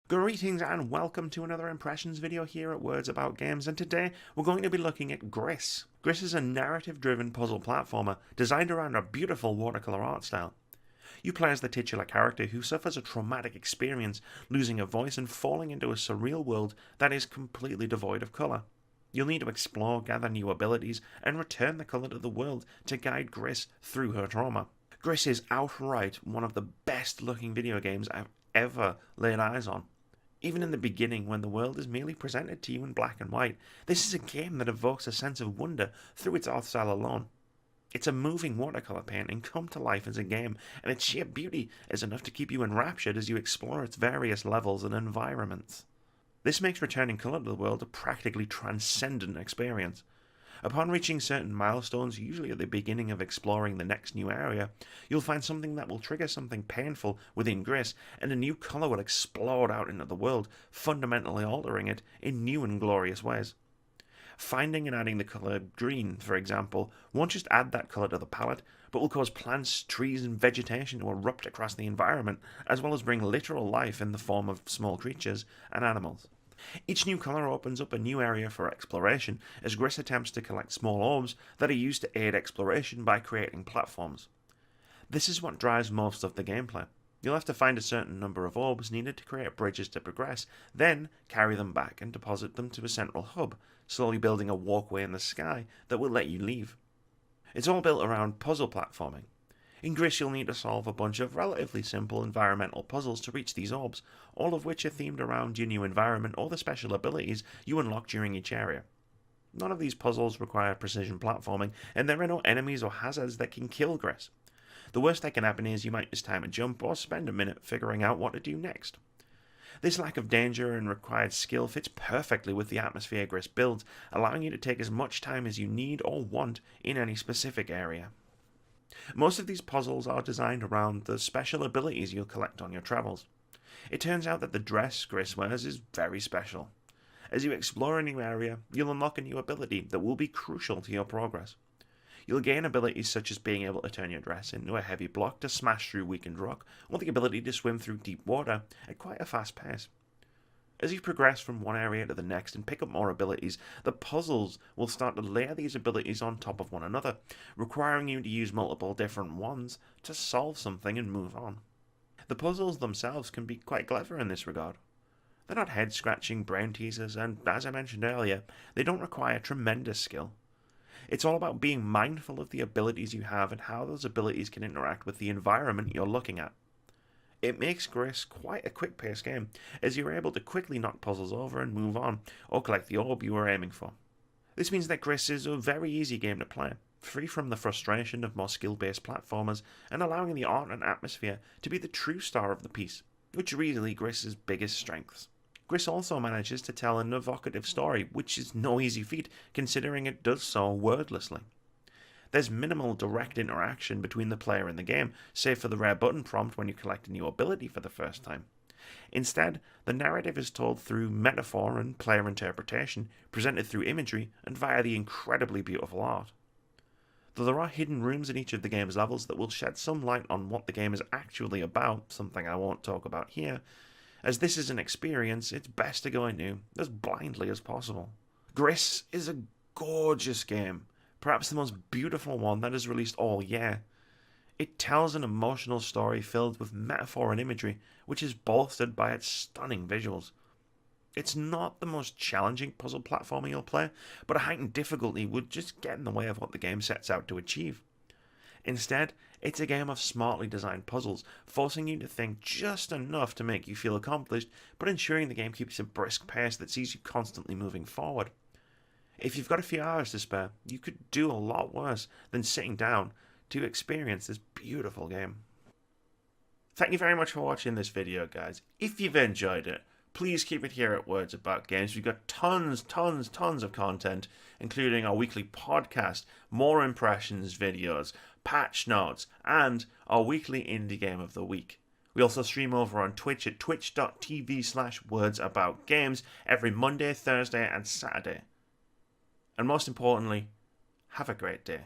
Greetings and welcome to another Impressions video here at Words About Games, and today we're going to be looking at Gris. Gris is a narrative-driven puzzle platformer designed around a beautiful watercolour art style. You play as the titular character who suffers a traumatic experience, losing a voice and falling into a surreal world that is completely devoid of colour. You'll need to explore, gather new abilities, and return the colour to the world to guide Gris through her trauma. Gris is outright one of the best looking video games I've ever laid eyes on. Even in the beginning, when the world is merely presented to you in black and white, this is a game that evokes a sense of wonder through its art style alone. It's a moving watercolour painting come to life as a game, and its sheer beauty is enough to keep you enraptured as you explore its various levels and environments. This makes returning colour to the world a practically transcendent experience. Upon reaching certain milestones, usually at the beginning of exploring the next new area, you'll find something that will trigger something painful within Gris, and a new colour will explode out into the world, fundamentally altering it in new and glorious ways. Finding and adding the colour green, for example, won't just add that colour to the palette, but will cause plants, trees and vegetation to erupt across the environment, as well as bring literal life in the form of small creatures and animals. Each new colour opens up a new area for exploration, as Gris attempts to collect small orbs that are used to aid exploration by creating platforms. This is what drives most of the gameplay. You'll have to find a certain number of orbs needed to create bridges to progress, then carry them back and deposit them to a central hub, slowly building a walkway in the sky that will let you leave. It's all built around puzzle platforming. In Gris, you'll need to solve a bunch of relatively simple environmental puzzles to reach these orbs, all of which are themed around your new environment or the special abilities you unlock during each area. None of these puzzles require precision platforming, and there are no enemies or hazards that can kill Gris. The worst that can happen is you might miss time a jump or spend a minute figuring out what to do next. This lack of danger and required skill fits perfectly with the atmosphere Gris builds, allowing you to take as much time as you need or want in any specific area. Most of these puzzles are designed around the special abilities you'll collect on your travels. It turns out that the dress Gris wears is very special. As you explore a new area, you'll unlock a new ability that will be crucial to your progress. You'll gain abilities such as being able to turn your dress into a heavy block to smash through weakened rock, or the ability to swim through deep water at quite a fast pace. As you progress from one area to the next and pick up more abilities, the puzzles will start to layer these abilities on top of one another, requiring you to use multiple different ones to solve something and move on. The puzzles themselves can be quite clever in this regard. They're not head-scratching brain teasers, and as I mentioned earlier, they don't require tremendous skill. It's all about being mindful of the abilities you have and how those abilities can interact with the environment you're looking at. It makes Gris quite a quick-paced game, as you're able to quickly knock puzzles over and move on, or collect the orb you were aiming for. This means that Gris is a very easy game to play, free from the frustration of more skill-based platformers, and allowing the art and atmosphere to be the true star of the piece, which are easily Gris's biggest strengths. Gris also manages to tell an evocative story, which is no easy feat, considering it does so wordlessly. There's minimal direct interaction between the player and the game, save for the rare button prompt when you collect a new ability for the first time. Instead, the narrative is told through metaphor and player interpretation, presented through imagery and via the incredibly beautiful art. Though there are hidden rooms in each of the game's levels that will shed some light on what the game is actually about, something I won't talk about here, as this is an experience it's best to go into as blindly as possible. Gris is a gorgeous game, perhaps the most beautiful one that is released all year. It tells an emotional story filled with metaphor and imagery, which is bolstered by its stunning visuals. It's not the most challenging puzzle platformer you'll play, but a heightened difficulty would just get in the way of what the game sets out to achieve. Instead, it's a game of smartly designed puzzles, forcing you to think just enough to make you feel accomplished, but ensuring the game keeps a brisk pace that sees you constantly moving forward. If you've got a few hours to spare, you could do a lot worse than sitting down to experience this beautiful game. Thank you very much for watching this video, guys. If you've enjoyed it, please keep it here at Words About Games. We've got tons of content, including our weekly podcast, more impressions videos, patch notes, and our weekly indie game of the week. We also stream over on Twitch at twitch.tv/wordsaboutgames every Monday, Thursday, and Saturday. And most importantly, have a great day.